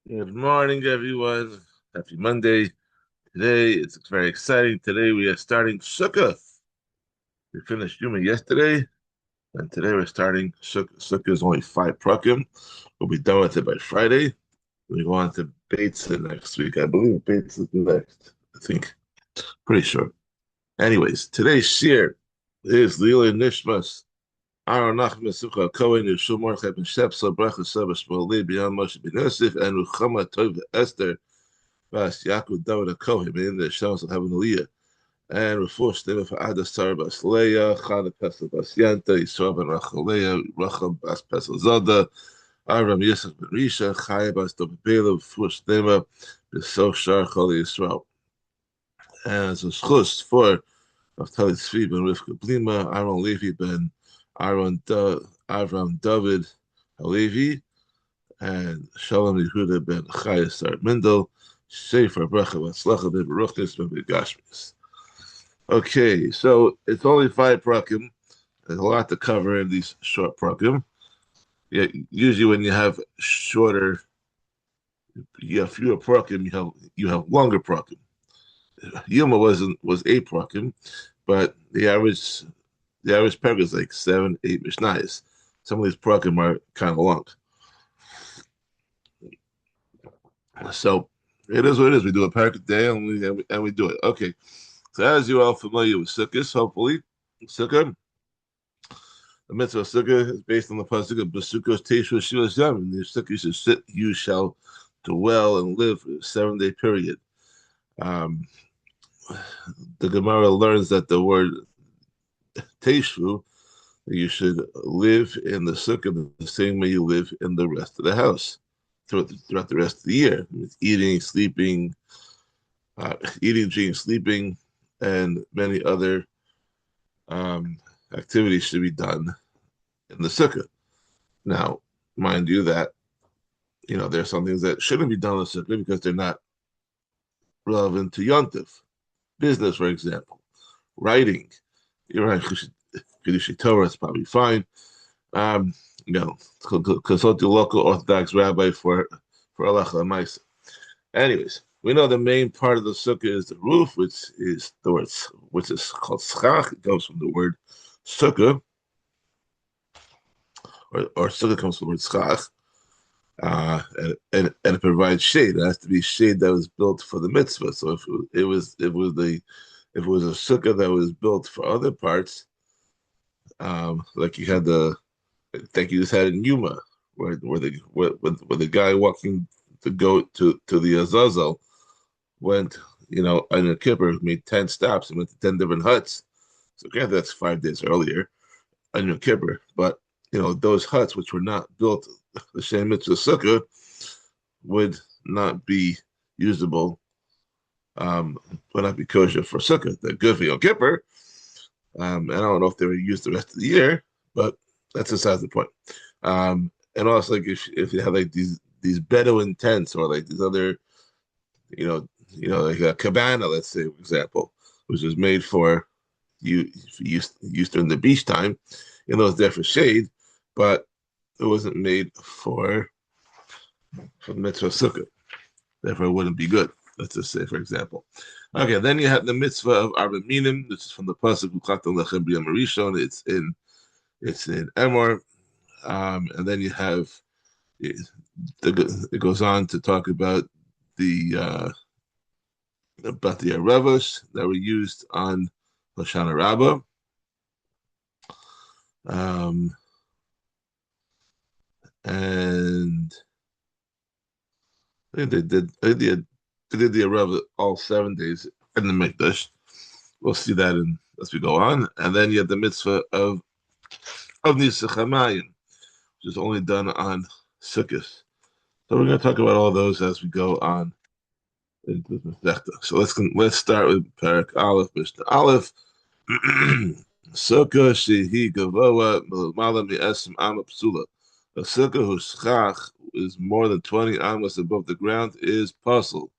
Good morning, everyone. Happy Monday. Today it's very exciting. Today we are starting Sukkah. We finished Yuma yesterday, and today we're starting Sukkah. Sukkah is only 5 prakim. We'll be done with it by Friday. We go on to Beitza next week. I believe Beitza is next. I think. Pretty sure. Anyways, today's shir is Lila Nishmas. Aaron Nachman Sukkah Cohen Yeshua Mordechai Ben Shepsel Bracha Saba Shmuel Levi B'Yam Moshe Ben Yosef and Ruchama Tov Esther Bas Yaakov David Kohen in the Shams of Heaven Aliyah. And Rafur Shteva for Ada Sar Bas Leah, Chana Pesel Bas Yanta, Yisrael Ben Rachaleah, Rachel Bas Pesel Zada, Aram Yosef Ben Risha, Chaya Bas David Bela, Rafur Shteva, Beso Shar Chol Yisrael. And as a schus for Naftali Tzvi Ben Rivka Blima, Aaron Levi Ben Avram David Halevi, and Shalom Yehuda Ben Chaya Sar Mendel, Sefer Bracha Vatzlacha Ben Baruchnis Ben Begashmis. Okay, so it's only 5 prakim. There's a lot to cover in these short prakim. Yeah, usually when you have shorter, you have fewer prakim, you have longer prakim. Yuma was 8 prakim, but the average perek is like 7, 8 mishnayos. Some of these prakim are kind of long. So it is what it is. We do a perek a day and we do it. Okay. So as you're all familiar with Sukkah, hopefully, Sukkah, the mitzvah of Sukkah is based on the pasuk of Besukos Teishu Shivas Yam. In the Sukkah you should sit, you shall dwell and live for a 7 day period. Um, the Gemara learns that the word Teishu, you should live in the Sukkah the same way you live in the rest of the house throughout the rest of the year. It's eating, sleeping, drinking, sleeping, and many other um, activities should be done in the sukkah. Now, mind you that there's some things that shouldn't be done in the sukkah because they're not relevant to yontif. Business, for example, writing. You're right. Kedushi Torah is probably fine. Um, consult your local Orthodox rabbi for halacha ma'aseh. Anyways, we know the main part of the sukkah is the roof, which is called schach. It comes from the word sukkah, or sukkah comes from the word schach, and it provides shade. It has to be shade that was built for the mitzvah. So if it was a sukkah that was built for other parts, like you had like you just had in Yuma, where the guy walking to go to the Azazel went, on a kippur, made 10 stops and went to 10 different huts. So granted, that's 5 days earlier on Yom Kippur, but those huts which were not built the same mitzvah sukkah would not be usable, would not be kosher for sukkah. They're good for Yom Kippur. I don't know if they were used the rest of the year, but that's besides the point. And also, like if you have like these Bedouin tents or like these other, like a cabana, let's say, for example, which was made for use during the beach time, it's there for shade, but it wasn't made for the mitzvah sukkah. Therefore, it wouldn't be good. Let's just say, for example. Okay, then you have the mitzvah of Arba Minim, which is from the pasuk Ukatan Lechem B'Yom Rishon. It's in Emor, and then you have it goes on to talk the about the arevos that were used on Hoshana Rabbah. And I think they did the areva all 7 days in the Mikdash. We'll see that as we go on. And then you have the mitzvah of Nisachamayim, which is only done on Sukkot. So we're going to talk about all those as we go on into the Masechta. So let's start with Perek Aleph, Mishnah Aleph. Sukkah shehi gavoa mala mi'esim ama psula. A sukkah whose schach is more than 20 amas above the ground is puzzle,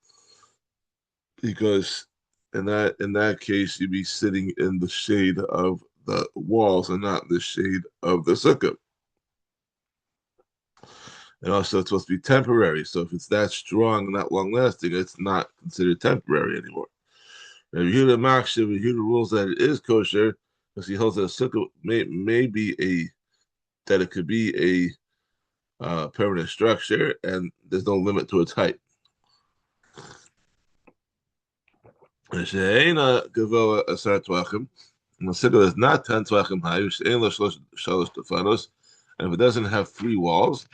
because in that case you'd be sitting in the shade of the walls and not the shade of the sukkah. And also, it's supposed to be temporary. So if it's that strong and not long lasting, it's not considered temporary anymore. Rabbi Yehuda Makshiv, Rabbi Yehuda rules that it is kosher because he holds that a sukkah may be that it could be a permanent structure and there's no limit to its height. She'eina gavoa asar tvachim. The sukkah is not 10 tvachim high. She'ein lo shalosh tefanos, and if it doesn't have 3 walls,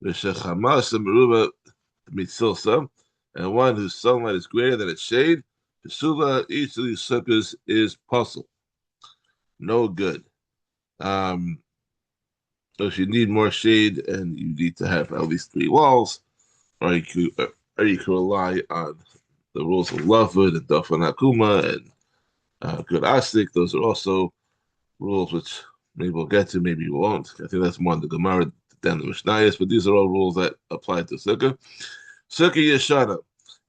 v'shechamas meruba mitzilsa, and one whose sunlight is greater than its shade, each of these sukkahs is puzzle. No good. If you need more shade and you need to have at least 3 walls, or you could rely on the rules of Lavud and Dafan Hakuma and Good Asik. Those are also rules which maybe we'll get to, maybe we won't. I think that's more in the Gemara than the Mishnayos, but these are all rules that apply to Sukkah. Sukkah Yeshana.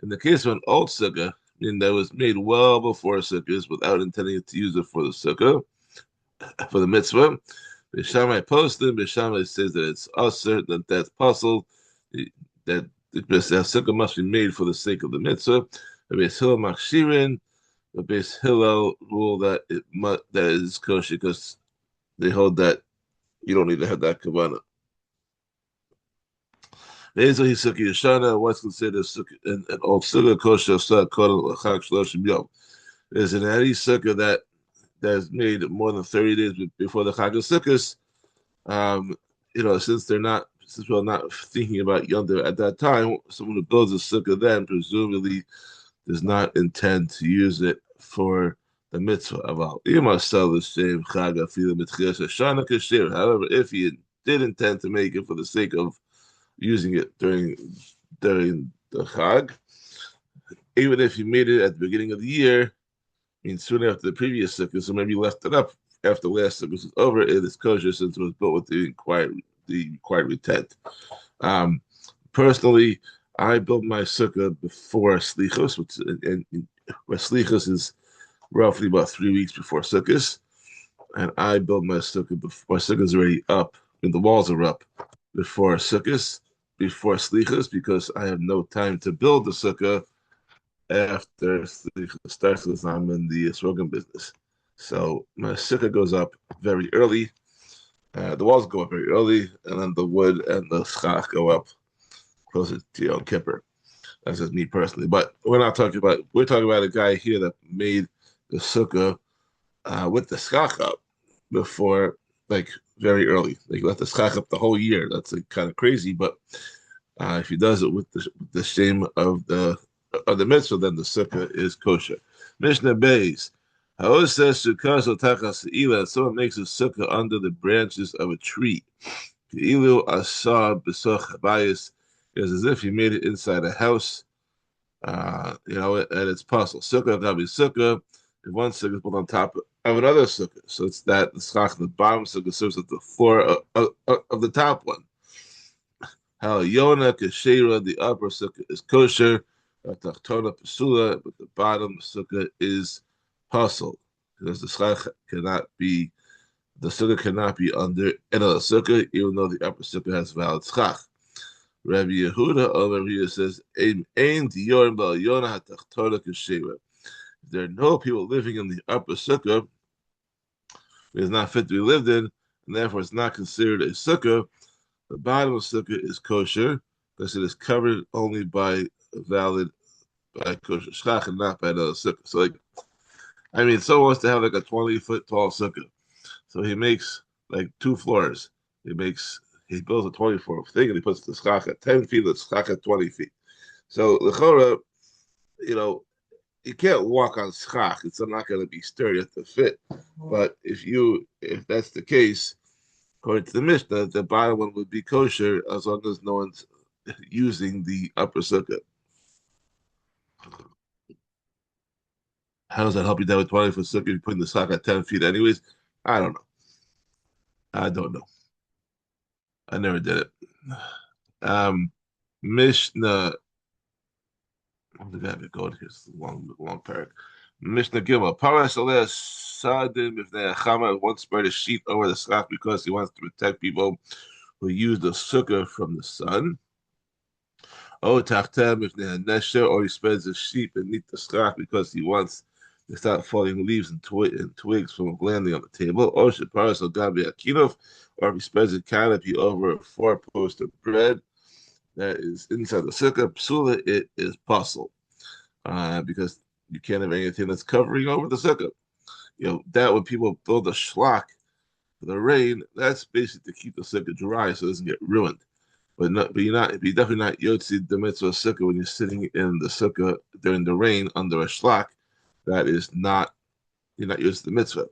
In the case of an old Sukkah, meaning that was made well before Sukkahs without intending to use it for the Sukkah, for the mitzvah, Bishamai posted, Bishamai says that it's usher, that's puzzled, that the sukkah must be made for the sake of the mitzvah. The Beis Hillel Makshirin, the Beis Hillel rule that that is kosher because they hold that you don't need to have that kavanah. Be'ezo Sukkah Yeshana, what's considered an old sukkah kosher halachic shloshim yom. There's an any sukkah that's made more than 30 days before the Chag of Sukkot. Since we're not thinking about Yom Tov at that time, someone who builds a sukkah then presumably does not intend to use it for the mitzvah. However, if he did intend to make it for the sake of using it during the Chag, even if he made it at the beginning of the year, means soon after the previous sukkah, so maybe left it up after the last sukkah was over, it is kosher since it was built with the required intent. Personally, I build my sukkah before slichos, where slichos is roughly about 3 weeks before sukkahs, and I build my sukkah before sukkah is already up, and the walls are up before sukkahs, before slichos, because I have no time to build the sukkah after slichos starts because I'm in the Esrogim business. So my sukkah goes up very early. The walls go up very early, and then the wood and the schach go up closer to Yom Kippur. That's just me personally. But we're talking about a guy here that made the sukkah with the schach up before, like, very early. Like, let the schach up the whole year. That's like, kind of crazy. But if he does it with the shame of the mitzvah, then the sukkah is kosher. Mishnah Beis. How says Sukkah tachas ila? Someone makes a sukkah under the branches of a tree. Ilu asa besoch habayis is as if he made it inside a house. And it's possible. Sukkah can be sukkah. If one sukkah is put on top of another sukkah, so it's that the schach in the bottom sukkah serves as the floor of the top one. How Yona Kashera, the upper sukkah is kosher, Tachtona Pasula, but the bottom sukkah is puzzled because the sukkah cannot be under another sukkah, even though the upper sukkah has valid schach. Rabbi Yehuda over here says, Ein diyorim bal Yona Tachtona Kashera. If there are no people living in the upper sukkah, it is not fit to be lived in, and therefore it's not considered a sukkah. The bottom of sukkah is kosher because it is covered only by kosher schach and not by another sukkah. So, someone wants to have like a 20-foot tall sukkah, so he makes like 2 floors. He builds a 24 thing and he puts the schach at 10 feet, the schach at 20 feet. So the chora, you can't walk on schach. It's not going to be sturdy at the fit. But if that's the case, according to the Mishnah, the bottom one would be kosher as long as no one's using the upper sukkah. How does that help you down with 20 foot sukkah? You're putting the sukkah at 10 feet anyways? I don't know. I never did it. Mishnah. What did I have to go here? It's a long Perek. Mishnah Gimel. Parash Aleh Sadim if they Chama once spread a sheet over the schach because he wants to protect people who use the sukkah from the sun. Oh, tachtem if they had nesher, or he spreads his sheep beneath the schach because he wants to start falling leaves and, twigs from landing on the table. Oh, sheparas or gabi akinov, or if he spreads a canopy over a four-post of bread that is inside the sukkah. Psula, it is puzzle, because you can't have anything that's covering over the sukkah. That when people build a schlock for the rain, that's basically to keep the sukkah dry so it doesn't get ruined. But you're definitely not yotzi the mitzvah sukkah when you're sitting in the sukkah during the rain under a schlock. That is not, you're not yotzi the mitzvah.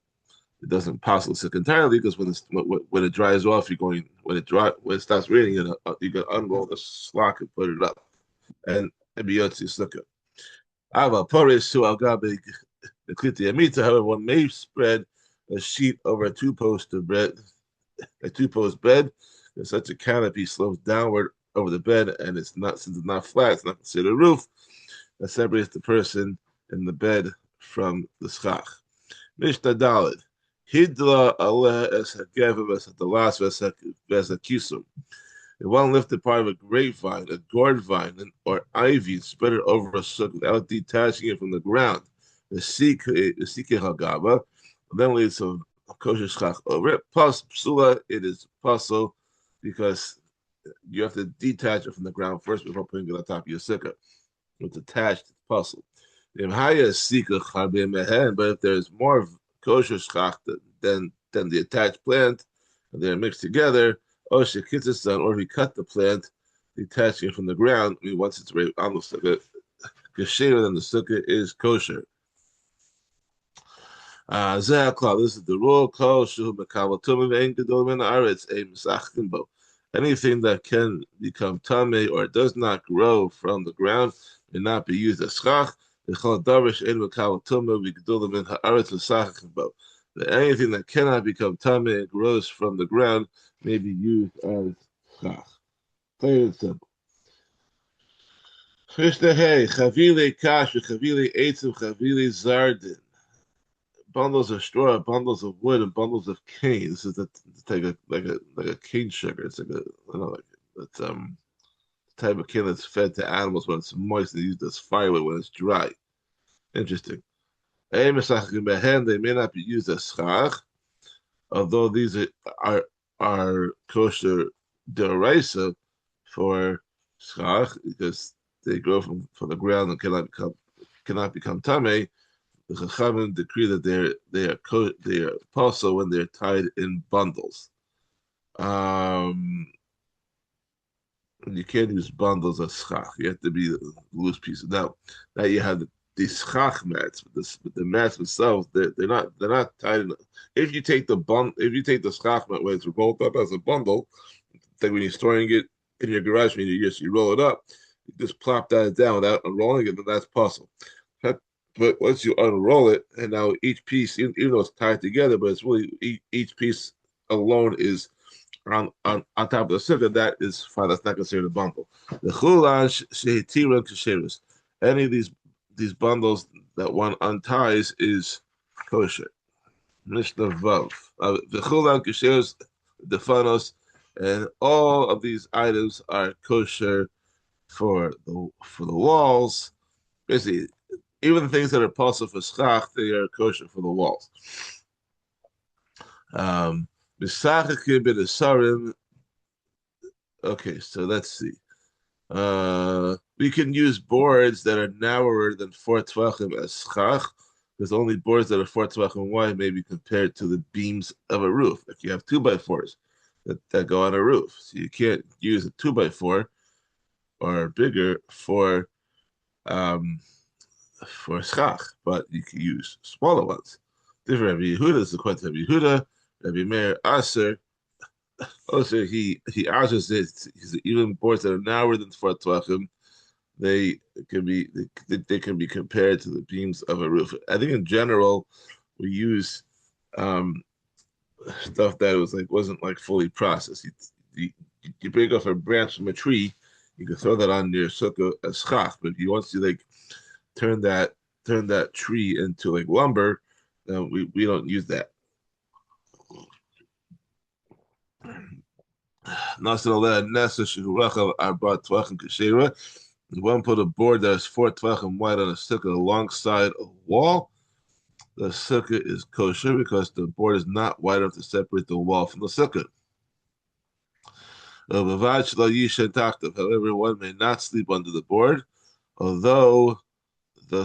It doesn't pass the sukkah entirely because when it dries off, when it starts raining, you can unroll the schlock and put it up and be yotzi sukkah. Ava poris to al gabe the kliti amita. However, one may spread a sheet over a two-post bed. If such a canopy slopes downward over the bed, and since it's not flat, it's not considered a roof. That separates the person in the bed from the schach. Mishnah Daled. Hidla aleh es hagev es hadalas ves hakisum. If one lifted part of a grapevine, a gourd vine, or ivy, and spread it over a sukkah without detaching it from the ground, the Sukkah hagaba, then leads some kosher schach over it. Plus, psula, it is puzzle because you have to detach it from the ground first before putting it on top of your sukkah. It's attached to the puzzle. But if there's more kosher schach than the attached plant, and they're mixed together, or if you cut the plant, detaching it from the ground, once it's right on the sukkah, kosher, then the sukkah is kosher. This is the rule. Anything that can become tame or does not grow from the ground may not be used as schach. Anything that cannot become tame and grows from the ground may be used as schach. Plain and simple. Chavile kash, chavile eitzim, chavile zardin. Bundles of straw, bundles of wood, and bundles of cane. This is like a cane sugar. It's like it's type of cane that's fed to animals when it's moist and used as firewood when it's dry. Interesting. They may not be used as schach, although these are kosher deraisa for schach because they grow from the ground and cannot become tame. The Chachamim decree that they are apostle when they're tied in bundles. You can't use bundles as schach. You have to be loose pieces. Now you have these schach mats, but the mats themselves, they're not tied in. If you take the schach mat when it's rolled up as a bundle, like when you're storing it in your garage, when you roll it up, you just plop that down without unrolling it, then that's possible. But once you unroll it, and now each piece, even though it's tied together, but it's really each piece alone is on top of the sukkah, that is fine. That's not considered a bundle. The chulan shehitira kasherus. Any of these bundles that one unties is kosher. Mishnah Vav. The chulan kasherus defanos, and all of these items are kosher for the walls. Basically, even the things that are possible for schach, they are kosher for the walls. Okay, so let's see. We can use boards that are narrower than 4 tvachim as schach, because only boards that are 4 tvachim wide may be compared to the beams of a roof. Like you have 2x4s that go on a roof. So you can't use a 2x4 or bigger for schach, but you can use smaller ones. Different Rabbi Yehuda is the quote of Rabbi Yehuda. Rabbi Meir Aser. Also, he asks that even boards that are narrower than 4 tvachim, they can be compared to the beams of a roof. I think in general we use stuff that wasn't like fully processed. You break off a branch from a tree, you can throw that on your sukkah as schach. But if you want to turn that tree into like lumber, we don't use that. One put a board that is 4 tvachim wide on a sukkah alongside a wall. The sukkah is kosher because the board is not wide enough to separate the wall from the sukkah. However, one may not sleep under the board, although the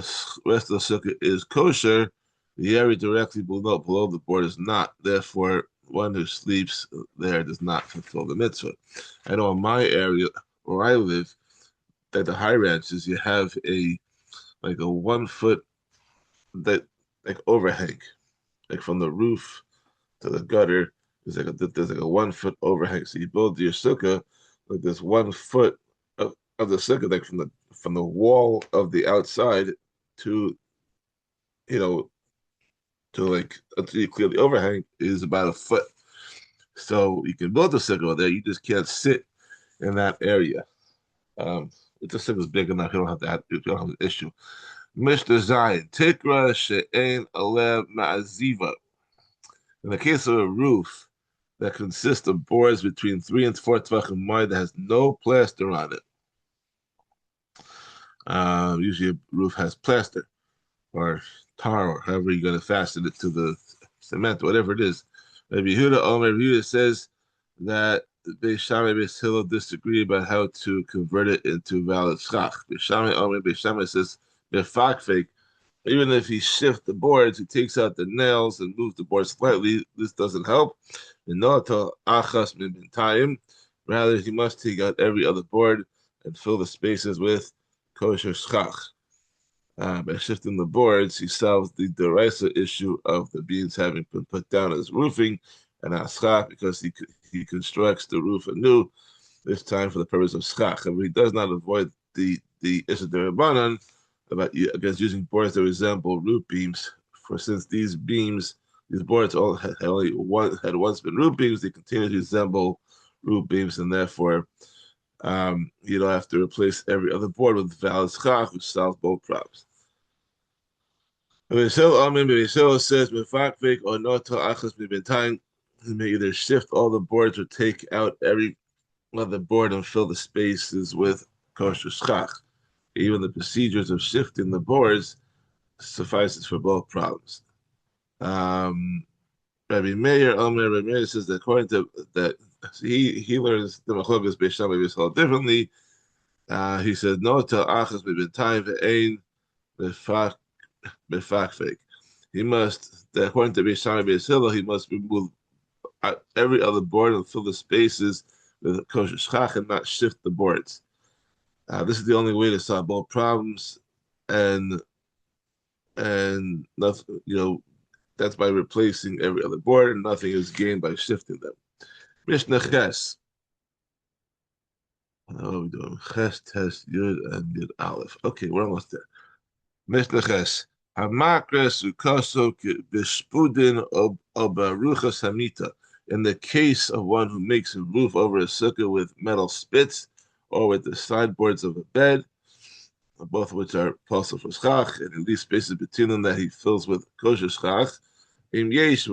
rest of the sukkah is kosher. The area directly below the board is not. Therefore, one who sleeps there does not fulfill the mitzvah. I know in my area where I live, that the high ranches, you have a 1 foot that like overhang, like from the roof to the gutter. There's like a 1 foot overhang. So you build your sukkah like this 1 foot of the sukkah, like from the wall of the outside to you know to like until you clear the overhang is about a foot. So you can build the sukkah there. You just can't sit in that area. If the sukkah is big enough, you don't have an issue. Mishnah Zion, Tikra she'ein aleh ma'aziva. In the case of a roof that consists of boards between 3 and 4 tvachim wide that has no plaster on it. Usually a roof has plaster or tar or however you're going to fasten it to the cement, whatever it is. Rabbi Yehuda says that Beis Shammai and Beis Hillel disagree about how to convert it into valid schach. Beis Shammai says befakfek. Even if he shifts the boards, he takes out the nails and moves the board slightly. This doesn't help. Rather, he must take out every other board and fill the spaces with kosher schach. By shifting the boards, he solves the derisa issue of the beams having been put down as roofing and not schach because he constructs the roof anew, this time for the purpose of schach. And he does not avoid the issue derabanan about against using boards that resemble roof beams. For since these boards all had once been roof beams, they continue to resemble roof beams, and therefore you don't have to replace every other board with valid schach, which solves both problems. Beis says, or achas he may either shift all the boards or take out every other board and fill the spaces with kosher schach. Even the procedures of shifting the boards suffices for both problems. Rabbi Meir says that according to that, he learns the machlokas Beis Shammai Beis Hillel differently. He says no to achas b'bintayim ve'ein befakfek. He must, according to Beis Shammai Beis Hillel, he must remove every other board and fill the spaces with kosher schach and not shift the boards. This is the only way to solve both problems, and nothing, that's by replacing every other board, and nothing is gained by shifting them. Mishnah Ches. What are we doing? Ches, Tes, Yud, and Yud Aleph. Okay, we're almost there. Mishnah Ches. Hamakres ukaso b'shpudin obaruchas hamita. In the case of one who makes a roof over a sukkah with metal spits or with the sideboards of a bed, both of which are possible for schach, and at least spaces between them that he fills with kosher schach. If the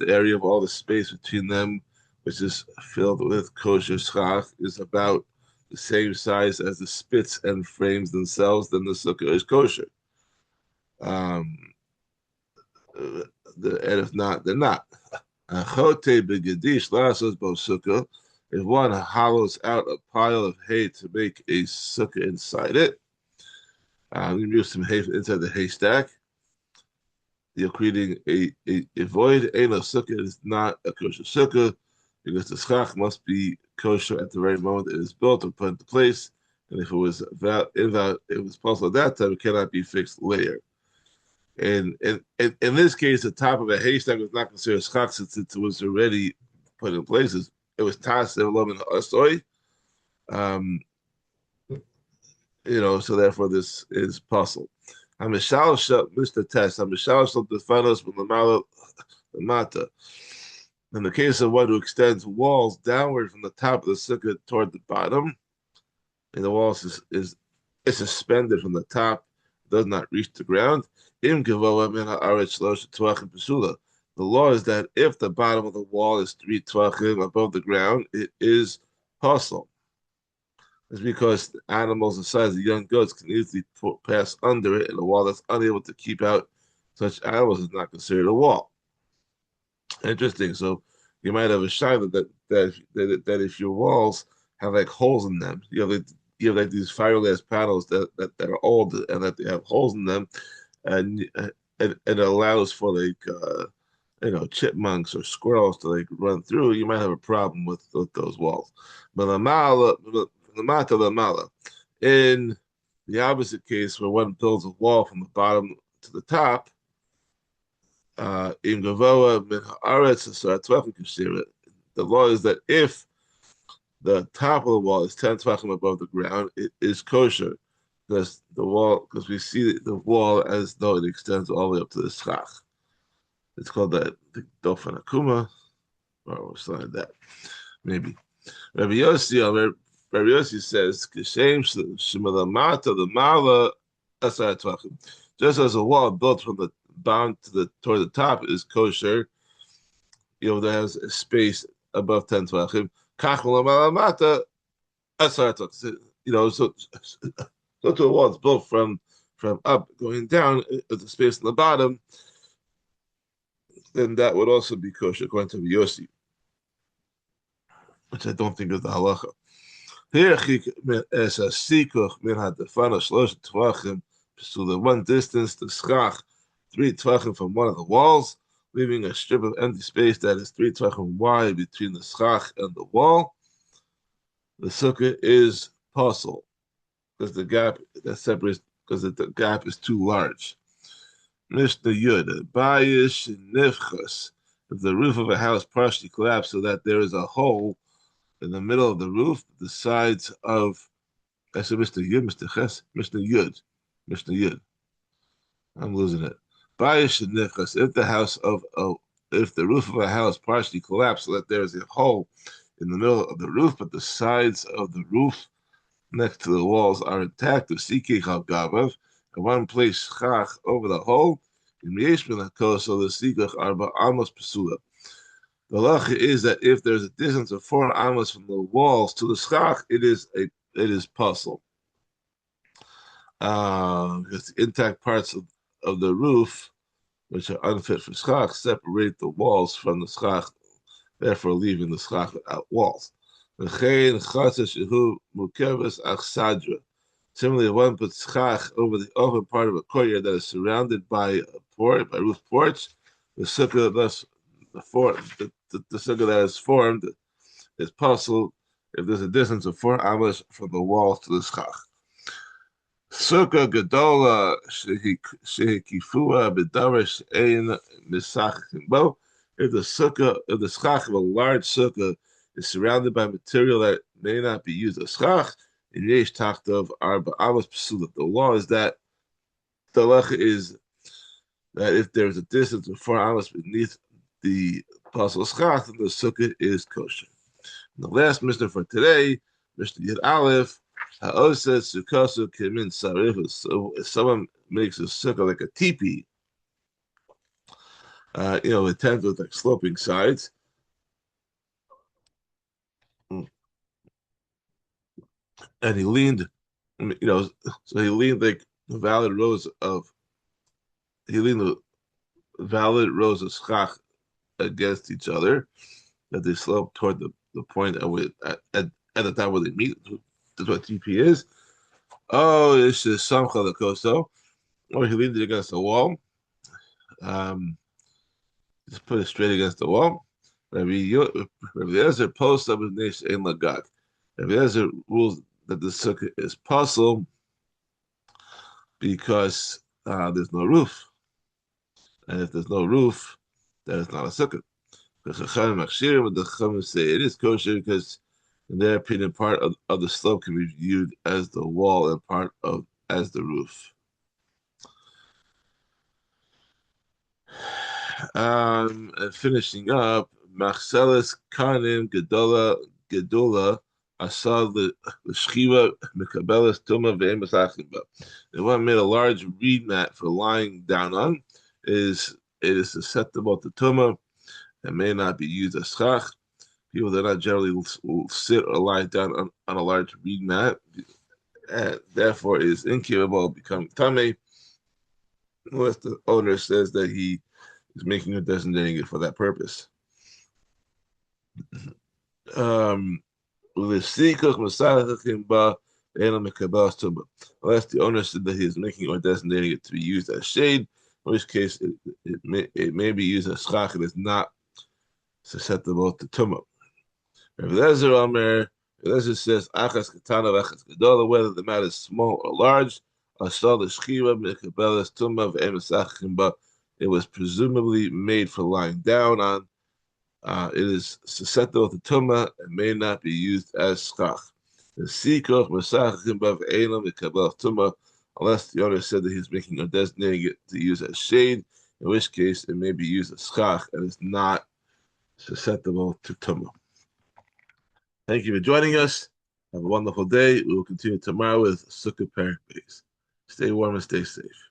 area of all the space between them, which is filled with kosher schach, is about the same size as the spits and frames themselves, then the sukkah is kosher. And if not, they're not. If one hollows out a pile of hay to make a sukkah inside it, you move some hay inside the haystack, you're creating a void. Ein sukkah is not a kosher sukkah because the schach must be kosher at the very moment it is built or put into place. And if it was possible at that time, it cannot be fixed later. And in this case, the top of a haystack was not considered schach since it was already put in places. It was tasev lo min ha'asoi. So therefore this is puzzle. Hamishal Mr. Test. Hamishal defanos b'lamala lamata. In the case of one who extends walls downward from the top of the sukkah toward the bottom, and the wall is suspended from the top, does not reach the ground. The the law is that if the bottom of the wall is 3 tvachim above the ground, it is possible. It's because animals the size of young goats can easily pass under it, and a wall that's unable to keep out such animals is not considered a wall. Interesting. So you might have a shiloh that if your walls have like holes in them, you have like these fiberglass panels that are old and that they have holes in them, and it allows for chipmunks or squirrels to like run through. You might have a problem with those walls. But the mala, in the opposite case, where one builds a wall from the bottom to the top, in Gavoa min haaretz tvachim kashira. The law is that if the top of the wall is 10 tvachim above the ground, it is kosher because we see the wall as though it extends all the way up to the schach. It's called the Dofan Akuma, or something like that, maybe. Rabbi Yossi says, "Kishem shemalamata the mala asar tvachim." Just as a wall built from the bottom toward the top is kosher, that has a space above 10 tvachim. Kach malamata asar tvachim. So to a wall it's built from up going down with the space in the bottom, then that would also be kosher according to Yossi, which I don't think is the halacha. Here, so the one distance, the schach, 3 tvachim from one of the walls, leaving a strip of empty space that is 3 tvachim wide between the schach and the wall. The sukkah is possible because the gap that separates, because the gap is too large. Mishnah Yud, Bayish Nifchas. If the roof of a house partially collapsed so that there is a hole in the middle of the roof, the sides of, I said Mishnah Yud, Mishnah Ches, Mishnah Yud, Mishnah Yud. I'm losing it. Bayish Nifchas. If the roof of a house partially collapsed so that there is a hole in the middle of the roof, but the sides of the roof next to the walls are intact, the Sikei Gavav, and one place schach over the hole, in Yeshmin so the Sukkah are almost pesula. The halacha is that if there's a distance of 4 amos from the walls to the schach, it is possible. Because the intact parts of the roof, which are unfit for schach, separate the walls from the schach, therefore leaving the schach without walls. Similarly, one puts schach over the open part of a courtyard that is surrounded by a roof porch. The sukkah, thus the sukkah that is formed, is possible if there's a distance of 4 amos from the walls to the schach. Sukkah gedola shehikifua b'darash ein misachim bo. If the schach of a large sukkah is surrounded by material that may not be used as schach, in yesh tachtov arba amos pesula. The law is that the halacha is that if there's a distance of 4 amos beneath the possible schach, then the sukkah is kosher. And the last mishnah for today, Mishnah Yud Aleph, ha'oseh sukkah kimin sarif. So if someone makes a sukkah like a teepee, a tent with like sloping sides, and he leaned, so he leaned like the valid rows of schach against each other, that they slope toward the point at the time where they meet. That's what TP is. Oh, it's just Samcha the Koso. Or he leaned it against the wall. Just put it straight against the wall. Rabbi Eliezer posts up his nation in Lagak. Rabbi Eliezer rules that the sukkah is possible because there's no roof. And if there's no roof, then it's not a sukkah. The Chachamim say it is kosher because, in their opinion, part of the slope can be viewed as the wall and part as the roof. And finishing up, Machseles Karnim Gedola Asad the Shchiva Mekabeles Tuma Ve'emasachimba. The one made a large reed mat for lying down on is it is susceptible to tumah and may not be used as schach. People that not generally will sit or lie down on a large reed mat, and therefore is incapable of becoming tameh, unless the owner says that he is making or designating it for that purpose. Unless the owner said that he is making or designating it to be used as shade, in which case it may be used as schach. It is not susceptible to tumah. Rabbi Eliezer says, Achas Katana, Achas Gedola, whether the mat is small or large, it was presumably made for lying down on. It is susceptible to tumah and may not be used as schach. The sikoch mesachim bav elam mikabel tumah, unless the owner said that he's making or designating it to use as shade, in which case it may be used as schach and is not susceptible to tumah. Thank you for joining us. Have a wonderful day. We will continue tomorrow with Sukkah Perek base. Stay warm and stay safe.